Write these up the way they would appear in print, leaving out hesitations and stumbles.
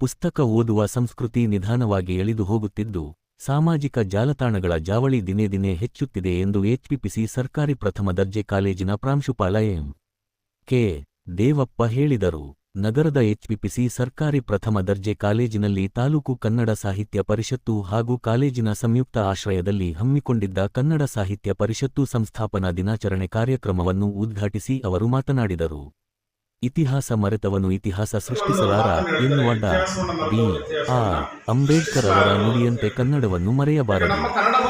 ಪುಸ್ತಕ ಓದುವ ಸಂಸ್ಕೃತಿ ನಿಧಾನವಾಗಿ ಎಳೆದು ಹೋಗುತ್ತಿದ್ದು, ಸಾಮಾಜಿಕ ಜಾಲತಾಣಗಳ ಜಾವಳಿ ದಿನೇ ದಿನೇ ಹೆಚ್ಚುತ್ತಿದೆ ಎಂದು ಎಚ್ಪಿಪಿಸಿ ಸರ್ಕಾರಿ ಪ್ರಥಮ ದರ್ಜೆ ಕಾಲೇಜಿನ ಪ್ರಾಂಶುಪಾಲ ಎಂ. ಕೆ. ದೇವಪ್ಪ ಹೇಳಿದರು. ನಗರದ ಎಚ್ಪಿಪಿಸಿ ಸರ್ಕಾರಿ ಪ್ರಥಮ ದರ್ಜೆ ಕಾಲೇಜಿನಲ್ಲಿ ತಾಲೂಕು ಕನ್ನಡ ಸಾಹಿತ್ಯ ಪರಿಷತ್ತು ಹಾಗೂ ಕಾಲೇಜಿನ ಸಂಯುಕ್ತ ಆಶ್ರಯದಲ್ಲಿ ಹಮ್ಮಿಕೊಂಡಿದ್ದ ಕನ್ನಡ ಸಾಹಿತ್ಯ ಪರಿಷತ್ತು ಸಂಸ್ಥಾಪನಾ ದಿನಾಚರಣೆ ಕಾರ್ಯಕ್ರಮವನ್ನು ಉದ್ಘಾಟಿಸಿ ಅವರು ಮಾತನಾಡಿದರು. ಇತಿಹಾಸ ಮರೆತವನು ಇತಿಹಾಸ ಸೃಷ್ಟಿಸಲಾರ ಎನ್ನುವ ಡಾ. ಬಿ. ಆರ್. ಅಂಬೇಡ್ಕರ್ ಅವರ ನುಡಿಯಂತೆ ಕನ್ನಡವನ್ನು ಮರೆಯಬಾರದು.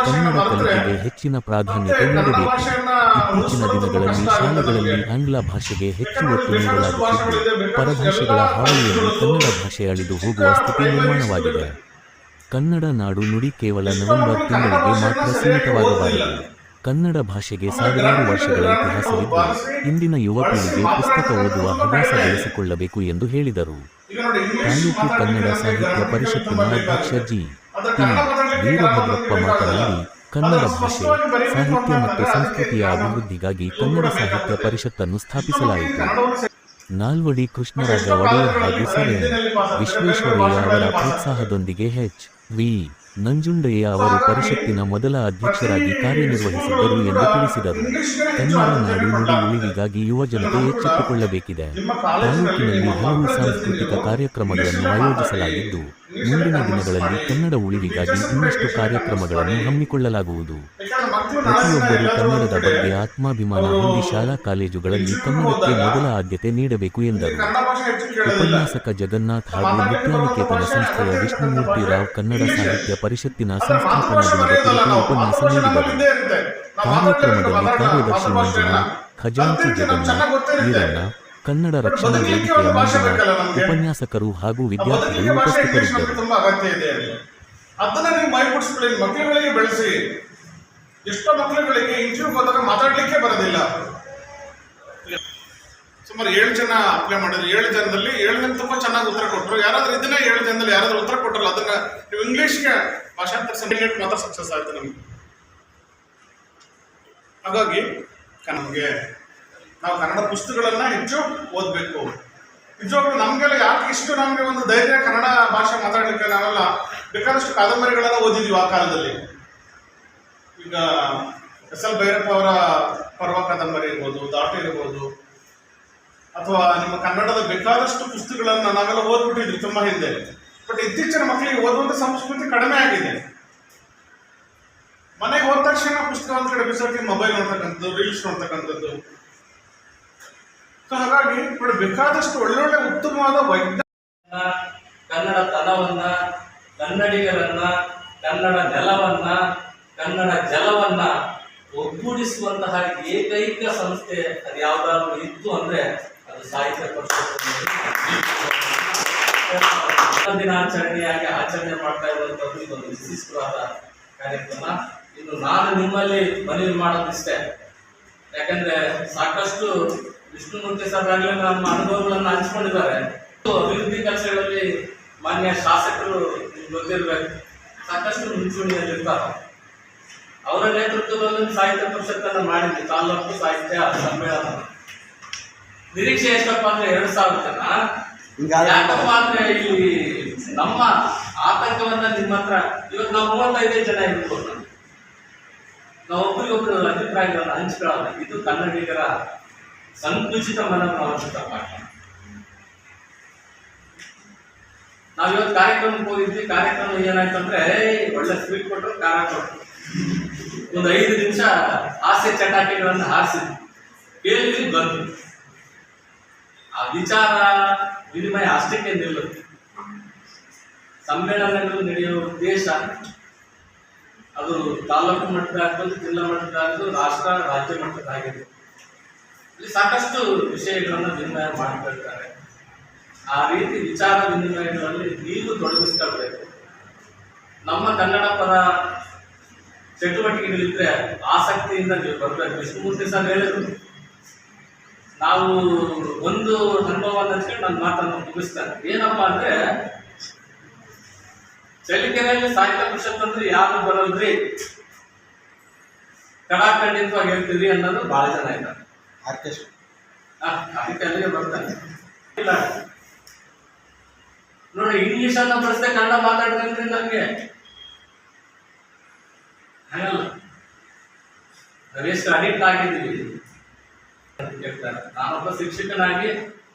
ಕನ್ನಡ ಕಲಿಕೆಗೆ ಹೆಚ್ಚಿನ ಪ್ರಾಧಾನ್ಯತೆ ನೀಡಬೇಕು. ಇತ್ತೀಚಿನ ದಿನಗಳಲ್ಲಿ ಶಾಲೆಗಳಲ್ಲಿ ಆಂಗ್ಲ ಭಾಷೆಗೆ ಹೆಚ್ಚು ಒತ್ತು ನೀಡಲಾಗುತ್ತಿದ್ದು, ಪರಭಾಷೆಗಳ ಹಾವಳಿಯಲ್ಲಿ ಕನ್ನಡ ಭಾಷೆ ಅಳಿದು ಹೋಗುವ ಸ್ಥಿತಿ ನಿರ್ಮಾಣವಾಗಿದೆ. ಕನ್ನಡ ನಾಡು ನುಡಿ ಕೇವಲ ನವೆಂಬರ್ ತಿಂಗಳಿಗೆ ಮಾತ್ರ ಸೀಮಿತವಾಗಬಾರದು. ಕನ್ನಡ ಭಾಷೆಗೆ ಸಾವಿರಾರು ವರ್ಷಗಳ ಇತಿಹಾಸವಿದ್ದು, ಇಂದಿನ ಯುವ ಪೀಳಿಗೆ ಪುಸ್ತಕ ಓದುವ ಹವ್ಯಾಸ ಬೆಳೆಸಿಕೊಳ್ಳಬೇಕು ಎಂದು ಹೇಳಿದರು. ತಾಲೂಕು ಕನ್ನಡ ಸಾಹಿತ್ಯ ಪರಿಷತ್ತಿನ ಅಧ್ಯಕ್ಷ ಜಿ. ಟಿ. ವೀರಭದ್ರಪ್ಪ ಮಾತನಾಡಿ, ಕನ್ನಡ ಭಾಷೆ, ಸಾಹಿತ್ಯ ಮತ್ತು ಸಂಸ್ಕೃತಿಯ ಅಭಿವೃದ್ಧಿಗಾಗಿ ಕನ್ನಡ ಸಾಹಿತ್ಯ ಪರಿಷತ್ತನ್ನು ಸ್ಥಾಪಿಸಲಾಯಿತು. ನಾಲ್ವಡಿ ಕೃಷ್ಣರಾಜ ಒಡೆಯರ್ ಹಾಗೂ ಸರ್ ಎಂ. ವಿಶ್ವೇಶ್ವರಯ್ಯ ಅವರ ಪ್ರೋತ್ಸಾಹದೊಂದಿಗೆ ಎಚ್. ವಿ. ನಂಜುಂಡಯ್ಯ ಅವರು ಪರಿಷತ್ತಿನ ಮೊದಲ ಅಧ್ಯಕ್ಷರಾಗಿ ಕಾರ್ಯನಿರ್ವಹಿಸಿದ್ದರು ಎಂದು ತಿಳಿಸಿದರು. ಕನ್ನಡ ನಾಡು ನುಡಿ ಉಳಿವಿಗಾಗಿ ಯುವಜನತೆ ಎಚ್ಚೆತ್ತುಕೊಳ್ಳಬೇಕಿದೆ. ತಾಲೂಕಿನಲ್ಲಿ ಹಲವು ಸಾಂಸ್ಕೃತಿಕ ಕಾರ್ಯಕ್ರಮಗಳನ್ನು ಆಯೋಜಿಸಲಾಗಿದ್ದು, ಮುಂದಿನ ದಿನಗಳಲ್ಲಿ ಕನ್ನಡ ಉಳಿವಿಗಾಗಿ ಇನ್ನಷ್ಟು ಕಾರ್ಯಕ್ರಮಗಳನ್ನು ಹಮ್ಮಿಕೊಳ್ಳಲಾಗುವುದು. ಪ್ರತಿಯೊಬ್ಬರೂ ಕನ್ನಡದ ಬಗ್ಗೆ ಆತ್ಮಾಭಿಮಾನ ಹೊಂದಿ ಶಾಲಾ ಕಾಲೇಜುಗಳಲ್ಲಿ ಕನ್ನಡಕ್ಕೆ ಮೊದಲ ಆದ್ಯತೆ ನೀಡಬೇಕು ಎಂದರು. ಉಪನ್ಯಾಸಕ ಜಗನ್ನಾಥ್ ಹಾಗೂ ನಿತ್ಯಾನಿಕೇತನ ಸಂಸ್ಥೆಯ ವಿಷ್ಣುಮೂರ್ತಿ ರಾವ್ ಕನ್ನಡ ಸಾಹಿತ್ಯ ಪರಿಷತ್ತಿನ ಸಂಸ್ಥಾಪನಾ ದಿನದ ಕುರಿತು ಉಪನ್ಯಾಸ ನೀಡಿದರು. ಕಾರ್ಯಕ್ರಮದಲ್ಲಿ ಕಾರ್ಯದರ್ಶಿ ಮಂಜುನಾಥ್, ಖಜಾಂಚಿ ಜಗನ್ನಾಥ್, ಈರಣ್ಣ, ಕನ್ನಡ ರಕ್ಷಣಾ ವೇದಿಕೆಯ ಮಂಜುನಾಥ್, ಉಪನ್ಯಾಸಕರು ಹಾಗೂ ವಿದ್ಯಾರ್ಥಿಗಳು ಉಪಸ್ಥಿತರಿದ್ದರು. ಅದನ್ನ ನೀವು ಮೈಗೂಡಿಸ್ಕೊಳ್ಳಿ, ಮಕ್ಕಳುಗಳಿಗೆ ಬೆಳೆಸಿ. ಎಷ್ಟೋ ಮಕ್ಕಳುಗಳಿಗೆ ಇಂಟರ್ವ್ಯೂ ಹೋದಾಗ ಮಾತಾಡ್ಲಿಕ್ಕೆ ಬರೋದಿಲ್ಲ. ಸುಮಾರು 7 ಜನ ಅಪ್ಲೈ ಮಾಡಿದ್ರು. 7 ಜನದಲ್ಲಿ 7 ಜನ ತುಂಬಾ ಚೆನ್ನಾಗಿ ಉತ್ತರ ಕೊಟ್ಟರು. ಯಾರಾದ್ರೂ ಇದನ್ನ 7 ಜನದಲ್ಲಿ ಯಾರಾದ್ರೂ ಉತ್ತರ ಕೊಟ್ಟರಲ್ಲ, ಅದನ್ನ ನೀವು ಇಂಗ್ಲಿಷ್ಗೆ ಭಾಷಾಂತರ ಸರ್ಟಿಫಿಕೇಟ್ ಮಾತ್ರ ಸಕ್ಸಸ್ ಆಯ್ತು ನಮ್ಗೆ. ಹಾಗಾಗಿ ನಮಗೆ ನಾವು ಕನ್ನಡ ಪುಸ್ತಕಗಳನ್ನ ಹೆಚ್ಚು ಓದಬೇಕು. ನಿಜವಾಗ್ಲೂ ನಮ್ಗೆಲ್ಲ ಯಾಕೆ ಇಷ್ಟು ನಮಗೆ ಒಂದು ಧೈರ್ಯ ಕನ್ನಡ ಭಾಷೆ ಮಾತಾಡ್ಲಿಕ್ಕೆ? ನಾವೆಲ್ಲ ಬೇಕಾದಷ್ಟು ಕಾದಂಬರಿಗಳನ್ನ ಓದಿದ್ವಿ ಆ ಕಾಲದಲ್ಲಿ. ಈಗ ಎಸ್ ಎಲ್ ಭೈರಪ್ಪ ಅವರ ಪರ್ವ ಕಾದಂಬರಿ ಇರ್ಬೋದು, ದಾಟು ಇರ್ಬೋದು, ಅಥವಾ ನಿಮ್ಮ ಕನ್ನಡದ ಬೇಕಾದಷ್ಟು ಪುಸ್ತಕಗಳನ್ನ ನಾವೆಲ್ಲ ಓದ್ಬಿಟ್ಟಿದ್ವಿ ತುಂಬಾ ಹಿಂದೆ. ಬಟ್ ಇತ್ತೀಚಿನ ಮಕ್ಕಳಿಗೆ ಓದುವಂತ ಸಂಸ್ಕೃತಿ ಕಡಿಮೆ ಆಗಿದೆ. ಮನೆಗೆ ಹೋದ ತಕ್ಷಣ ಪುಸ್ತಕ ಒಂದ್ ಕಡೆ ಬಿಸಾಕಿ ಮೊಬೈಲ್ ನೋಡ್ತಕ್ಕಂಥದ್ದು, ರೀಲ್ಸ್ ನೋಡ್ತಕ್ಕಂಥದ್ದು. ಸೊ ಹಾಗಾಗಿ ಬೇಕಾದಷ್ಟು ಒಳ್ಳೊಳ್ಳೆ ಉತ್ತಮವಾದ ಕನ್ನಡ ತನವನ್ನ, ಕನ್ನಡಿಗರನ್ನ, ಕನ್ನಡ ನೆಲವನ್ನ, ಕನ್ನಡ ಜಲವನ್ನ ಒಗ್ಗೂಡಿಸುವಂತಹ ಏಕೈಕ ಸಂಸ್ಥೆ ಅದು ಯಾವ್ದಾದ್ರು ಇತ್ತು ಅಂದ್ರೆ ಅದು ಸಾಹಿತ್ಯ ಪರಿಷತ್ತು. ದಿನಾಚರಣೆಯಾಗಿ ಆಚರಣೆ ಮಾಡ್ತಾ ಇರುವಂತದ್ದು ಇದೊಂದು ವಿಶಿಷ್ಟವಾದ ಕಾರ್ಯಕ್ರಮ. ಇನ್ನು ನಾನು ನಿಮ್ಮಲ್ಲಿ ಮನವಿ ಮಾಡೋದಿಷ್ಟೇ, ಯಾಕಂದ್ರೆ ಸಾಕಷ್ಟು ವಿಷ್ಣುಮೂರ್ತಿ ಸರ್ ಆಗಲೇ ನಮ್ಮ ಅನುಭವಗಳನ್ನು ಹಂಚಿಕೊಂಡಿದ್ದಾರೆ. ಅಭಿವೃದ್ಧಿ ಕೆಲಸಗಳಲ್ಲಿ ಮಾನ್ಯ ಶಾಸಕರು ಗೊತ್ತಿರ್ಬೇಕು, ಸಾಕಷ್ಟು ಮುಂಚೂಣಿಯಲ್ಲಿರ್ತಾರೆ. ಅವರ ನೇತೃತ್ವದಲ್ಲಿ ಸಾಹಿತ್ಯ ಪರಿಷತ್ತನ್ನು ಮಾಡಿದ್ವಿ, ತಾಲೂಕು ಸಾಹಿತ್ಯ ಸಮ್ಮೇಳನ. ನಿರೀಕ್ಷೆ ಎಷ್ಟಪ್ಪ ಅಂದ್ರೆ 2000 ಜನ. ಯಾಕಪ್ಪ ಅಂದ್ರೆ ಇಲ್ಲಿ ನಮ್ಮ ಆತಂಕವನ್ನ ನಿಮ್ಮ ಹತ್ರ ಇವತ್ತು ನಾವು 35 ಜನ ಇರ್ಬೋದು. ನಾವು ಒಬ್ಬರಿಗೊಬ್ಬರು ಅಭಿಪ್ರಾಯಗಳನ್ನು ಹಂಚ್ಕೊಳ್ಳೋಣ. ಇದು ಕನ್ನಡಿಗರ ಸಂಕುಚಿತ ಮನೋಭಾವದ ಪಾಠ. ನಾವಿವತ್ತು ಕಾರ್ಯಕ್ರಮಕ್ಕೆ ಹೋಗಿದ್ವಿ. ಕಾರ್ಯಕ್ರಮ ಏನಾಯ್ತಂದ್ರೆ ಒಳ್ಳೆ ಸ್ವೀಟ್ ಕೊಟ್ಟರು, ಖಾರ ಕೊಟ್ಟರು, ಒಂದು 5 ನಿಮಿಷ ಹಾಸ್ಯ ಚಟಾಕಿಗಳನ್ನು ಹಾರಿಸಿದ್ವಿ, ಕೇಳಿದ್ವಿ, ಬಂದ್ವಿ. ಆ ವಿಚಾರ ವಿನಿಮಯ ಅಷ್ಟಕ್ಕೆ ನಿಲ್ಲುತ್ತೆ. ಸಮ್ಮೇಳನಗಳು ನಡೆಯುವ ಉದ್ದೇಶ ಅದು ತಾಲೂಕು ಮಟ್ಟದಾಗ್ಬೋದು, ಜಿಲ್ಲಾ ಮಟ್ಟದಾಗ್ಬೋದು, ರಾಜ್ಯ ಮಟ್ಟದಾಗಿದೆ. ಇಲ್ಲಿ ಸಾಕಷ್ಟು ವಿಷಯಗಳನ್ನು ವಿನಿಮಯ ಮಾಡಿಕೊಳ್ತಾರೆ. ಆ ರೀತಿ ವಿಚಾರ ವಿನಿಮಯಗಳಲ್ಲಿ ನೀವು ತೊಡಗಿಸ್ಕೊಳ್ಬೇಕು. ನಮ್ಮ ಕನ್ನಡ ಪರ ಚಟುವಟಿಕೆಗಳಿದ್ರೆ ಆಸಕ್ತಿಯಿಂದ ನೀವು ಬರಬೇಕು. ವಿಷ್ಣುಮೂರ್ತಿ ಸರ್ ಹೇಳಿದ್ರು, ನಾವು ಒಂದು ಅನುಭವವನ್ನು ಹಂಚ್ಕೊಂಡು ನನ್ನ ಮಾತನ್ನು ಮುಗಿಸ್ತಾರೆ. ಏನಪ್ಪಾ ಅಂದ್ರೆ, ಚಳಿಕೆರೆಯಲ್ಲಿ ಸಾಹಿತ್ಯ ಪರಿಷತ್ ಅಂದ್ರೆ ಯಾರು ಬರಲ್ರಿ, ಕಡಾಖಂಡಿತವಾಗಿ ಹೇಳ್ತೀವಿ ಅನ್ನೋದು ಬಹಳ ಜನ ಇದ್ದಾರೆ. ಅದಕ್ಕೆ ಅಲ್ಲಿಗೆ ಬರ್ತಾರೆ. ನೋಡ್ರಿ ಇಂಗ್ಲಿಷ್ ಅನ್ನ ಬಳಸದೆ ಕನ್ನಡ ಮಾತಾಡಿದ್ರೆ ನಮ್ಗೆ ಹಾಗಲ್ಲ. ನಾವೆಷ್ಟು ಅಡಿಕ್ಟ್ ಆಗಿದ್ದೀವಿ ಹೇಳ್ತಾರೆ. ನಾನೊಬ್ಬ ಶಿಕ್ಷಕನಾಗಿ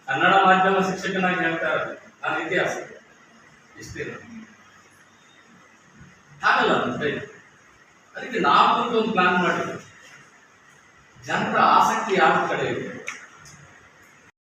ಕನ್ನಡ ಮಾಧ್ಯಮ ಶಿಕ್ಷಕನಾಗಿ ಹೇಳ್ತಾ ಇರೋದು ನನ್ನ ಇತಿಹಾಸ ಇಷ್ಟೇ. ಹಾಗಲ್ಲ ಮತ್ತೆ ಅದಕ್ಕೆ ನಾವು ಒಂದು ಪ್ಲಾನ್ ಮಾಡಿದ್ವಿ. ಜನರ ಆಸಕ್ತಿ ಯಾವ ಕಡೆ ಇದೆ,